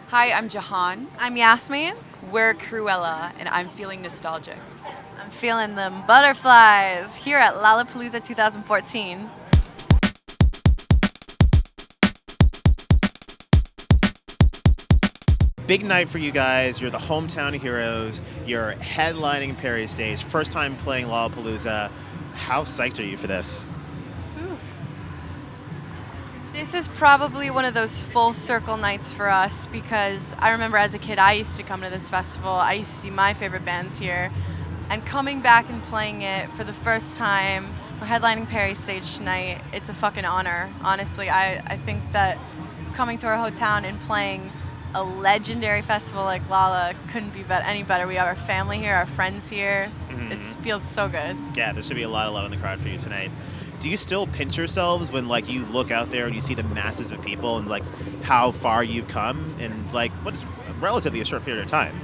Hi, I'm Jahan. I'm Yasmin. We're Krewella, and I'm feeling nostalgic. I'm feeling them butterflies here at Lollapalooza 2014. Big night for you guys. You're the hometown heroes. You're headlining Backstage. First time playing Lollapalooza. How psyched are you for this? This is probably one of those full circle nights for us because I remember as a kid I used to come to this festival. I used to see my favorite bands here. And coming back and playing it for the first time, we're headlining Backstage tonight. It's a fucking honor. Honestly, I think that coming to our hometown and playing a legendary festival like Lolla couldn't be any better. We have our family here, our friends here. It feels so good. Yeah, there should be a lot of love in the crowd for you tonight. Do you still pinch yourselves when you look out there and you see the masses of people and how far you've come and what is relatively a short period of time?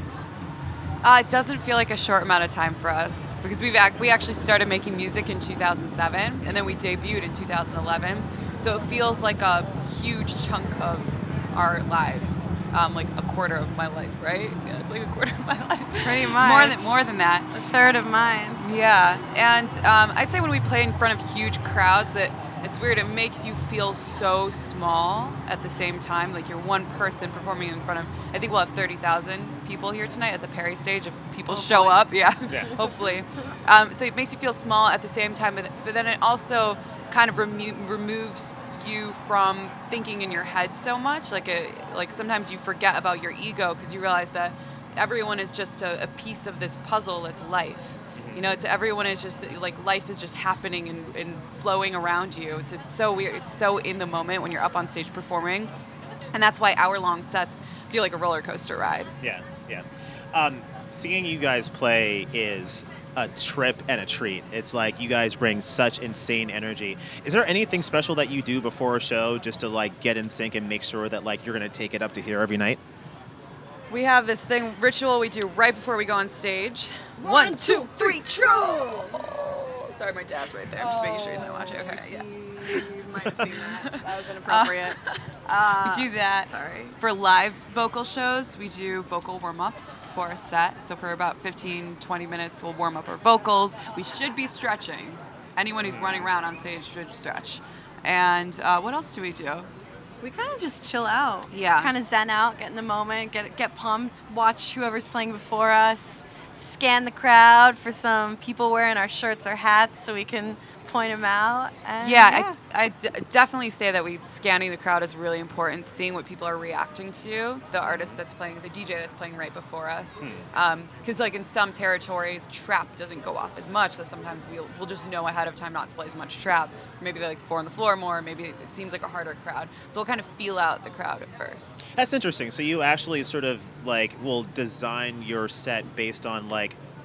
It doesn't feel like a short amount of time for us because we actually started making music in 2007 and then we debuted in 2011. So it feels like a huge chunk of our lives. Like a quarter of my life, right? Yeah, it's like a quarter of my life. Pretty much. More than that. A third of mine. Yeah, and I'd say when we play in front of huge crowds, it's weird. It makes you feel so small at the same time. Like you're one person performing in front of. I think we'll have 30,000 people here tonight at the Backstage if people show up. Yeah, hopefully. So it makes you feel small at the same time, but then it also kind of removes you from thinking in your head so much. Like sometimes you forget about your ego because you realize that everyone is just a piece of this puzzle that's life. You know, everyone is just life is just happening and flowing around you. It's so weird. It's so in the moment when you're up on stage performing, and that's why hour-long sets feel like a roller coaster ride. Yeah. Seeing you guys play is a trip and a treat. It's like you guys bring such insane energy. Is there anything special that you do before a show just to get in sync and make sure that you're going to take it up to here every night? We have this ritual we do right before we go on stage. 1, 2, 3, troll! Sorry, my dad's right there. I'm just making sure he's not watching. Okay, yeah. You might have seen that. That was inappropriate. We do that. Sorry. For live vocal shows, we do vocal warm-ups before a set. So for about 15, 20 minutes, we'll warm up our vocals. We should be stretching. Anyone who's running around on stage should stretch. And what else do we do? We kind of just chill out. Yeah. Kind of zen out, get in the moment, get pumped, watch whoever's playing before us, scan the crowd for some people wearing our shirts or hats so we can point them out. And I definitely say that scanning the crowd is really important, seeing what people are reacting to the artist that's playing, the DJ that's playing right before us. Because in some territories, trap doesn't go off as much, so sometimes we'll just know ahead of time not to play as much trap. Maybe they're 4 on the floor more, maybe it seems like a harder crowd. So we'll kind of feel out the crowd at first. That's interesting. So you actually sort of will design your set based on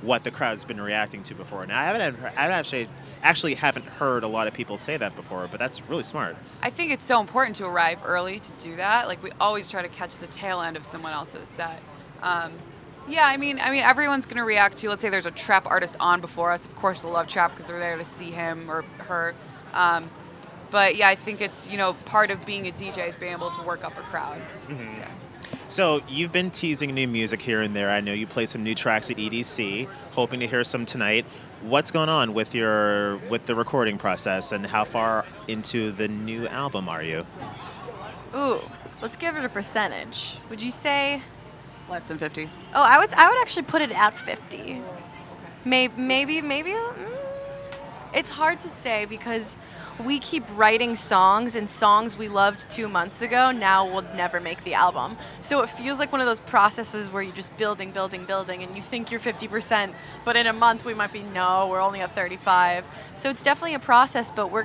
what the crowd's been reacting to before. Now, I actually haven't heard a lot of people say that before, but that's really smart. I think it's so important to arrive early to do that. We always try to catch the tail end of someone else's set. I mean, everyone's going to react to, let's say there's a trap artist on before us. Of course, they'll love trap because they're there to see him or her. But yeah, I think it's, part of being a DJ is being able to work up a crowd. Mm-hmm. Yeah. So you've been teasing new music here and there. I know you played some new tracks at EDC, hoping to hear some tonight. What's going on with the recording process, and how far into the new album are you? Ooh, let's give it a percentage. Would you say? Less than 50. Oh, I would actually put it at 50. Okay. Maybe. It's hard to say because we keep writing songs, and songs we loved 2 months ago now will never make the album. So it feels like one of those processes where you're just building, and you think you're 50%, but in a month we might be, no, we're only at 35. So it's definitely a process, but we're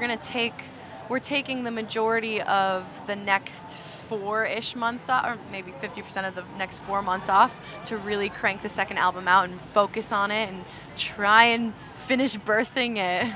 taking the majority of the next 4-ish months off, or maybe 50% of the next 4 months off, to really crank the second album out and focus on it and try and finish birthing it.